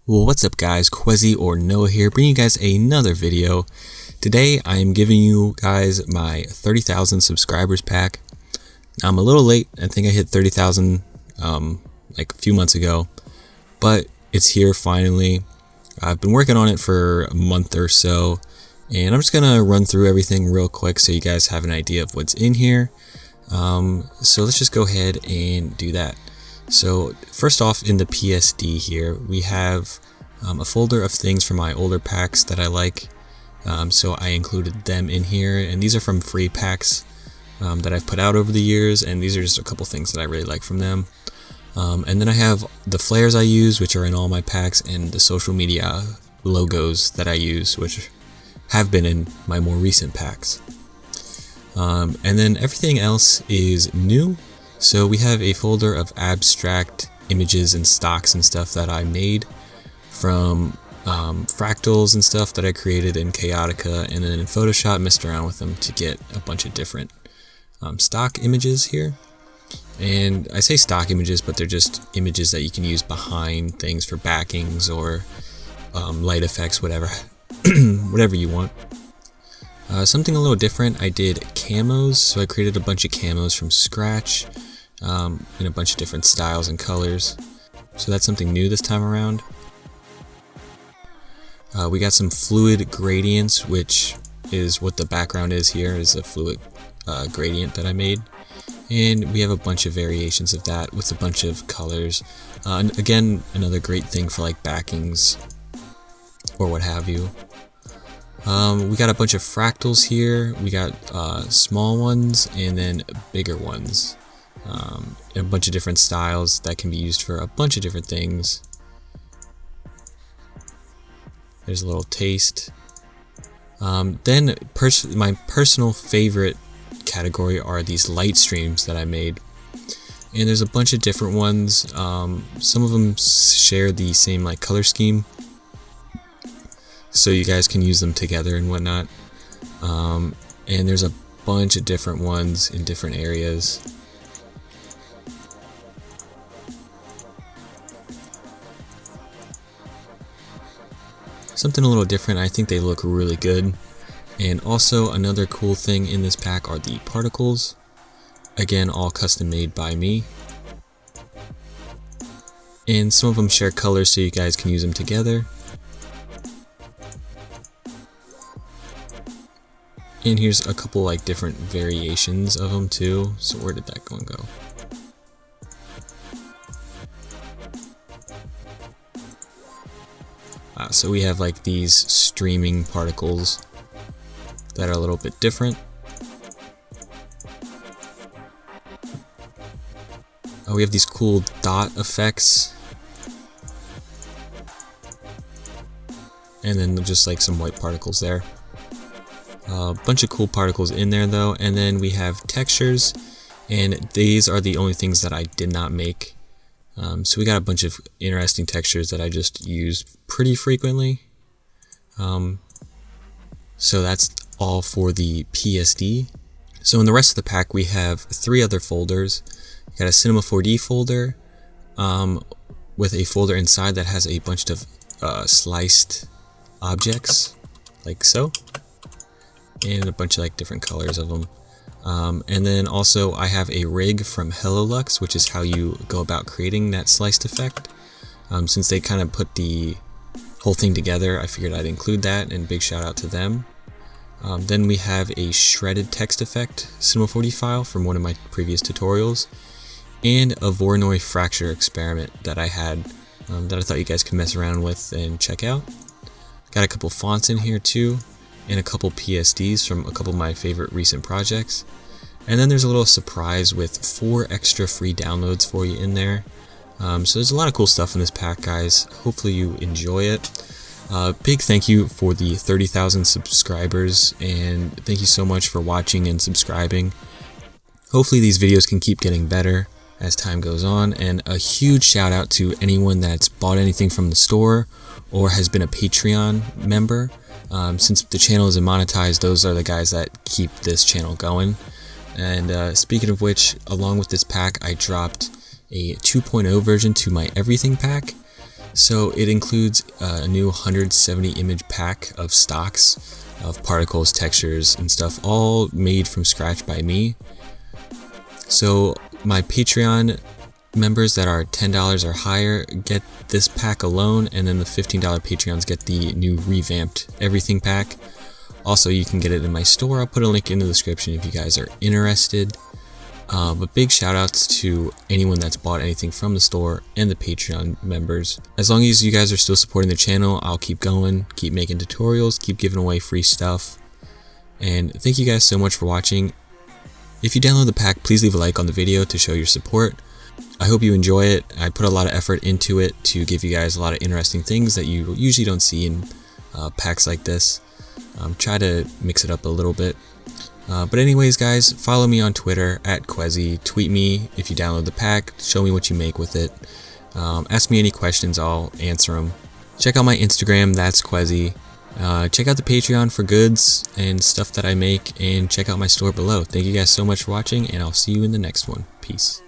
Well, what's up guys, Quezzy or Noah here, bringing you guys another video. Today I am giving you guys my 30,000 subscribers pack. I'm a little late, I think I hit 30,000 like a few months ago, but it's here finally. I've been working on it for a month or so, and I'm just gonna run through everything real quick so you guys have an idea of what's in here. So let's just go ahead and do that. So first off, in the PSD here, we have a folder of things from my older packs that I like. So I included them in here, and these are from free packs that I've put out over the years, and these are just a couple things that I really like from them. And then I have the flares I use, which are in all my packs, and the social media logos that I use, which have been in my more recent packs. And then everything else is new. So we have a folder of abstract images and stocks and stuff that I made from Fractals and stuff that I created in Chaotica, and then in Photoshop messed around with them to get a bunch of different stock images here. And I say stock images, but they're just images that you can use behind things for backings or light effects, whatever, whatever you want. Something a little different, I did camos, so I created a bunch of camos from scratch in a bunch of different styles and colors. So that's something new this time around. We got some fluid gradients, which is what the background is here, is a fluid gradient that I made. And we have a bunch of variations of that with a bunch of colors. And again, another great thing for like backings or what have you. We got a bunch of fractals here. We got small ones and then bigger ones. And a bunch of different styles that can be used for a bunch of different things. There's a little taste. Then my personal favorite category are these light streams that I made. And there's a bunch of different ones. Some of them share the same like color scheme, so you guys can use them together and whatnot. And there's a bunch of different ones in different areas. Something a little different, I think they look really good. And also another cool thing in this pack are the particles. Again, all custom made by me. And some of them share colors so you guys can use them together. And here's a couple like different variations of them too. So where did that one go? So we have like these streaming particles that are a little bit different. We have these cool dot effects. And then just like some white particles there. A bunch of cool particles in there though, and then we have textures, and these are the only things that I did not make. So we got a bunch of interesting textures that I just use pretty frequently. So that's all for the PSD. So in the rest of the pack we have 3 other folders. We got a Cinema 4D folder with a folder inside that has a bunch of sliced objects, like so. And a bunch of like different colors of them. And then also I have a rig from HelloLux, which is how you go about creating that sliced effect. Since they kind of put the whole thing together, I figured I'd include that, and big shout out to them. Then we have a shredded text effect Cinema 4D file from one of my previous tutorials, and a Voronoi fracture experiment that I had that I thought you guys could mess around with and check out. Got a couple fonts in here too, and a couple PSDs from a couple of my favorite recent projects. And then there's a little surprise with 4 extra free downloads for you in there. So there's a lot of cool stuff in this pack, guys. Hopefully you enjoy it. Big thank you for the 30,000 subscribers, and thank you so much for watching and subscribing. Hopefully these videos can keep getting better as time goes on, and a huge shout out to anyone that's bought anything from the store or has been a Patreon member. Since the channel isn't monetized, those are the guys that keep this channel going. And speaking of which, along with this pack, I dropped a 2.0 version to my everything pack. So it includes a new 170 image pack of stocks of particles, textures, and stuff, all made from scratch by me. So my Patreon members that are $10 or higher get this pack alone, and then the $15 Patreons get the new revamped everything pack. Also, you can get it in my store. I'll put a link in the description if you guys are interested. But big shout outs to anyone that's bought anything from the store and the Patreon members. As long as you guys are still supporting the channel, I'll keep going, keep making tutorials, keep giving away free stuff. And thank you guys so much for watching. If you download the pack, please leave a like on the video to show your support. I hope you enjoy it. I put a lot of effort into it to give you guys a lot of interesting things that you usually don't see in packs like this. Try to mix it up a little bit. But anyways, guys, follow me on Twitter @Quezzy. Tweet me if you download the pack. Show me what you make with it. Ask me any questions, I'll answer them. Check out my Instagram, that's Quezzy. Check out the Patreon for goods and stuff that I make, and check out my store below. Thank you guys so much for watching, and I'll see you in the next one. Peace.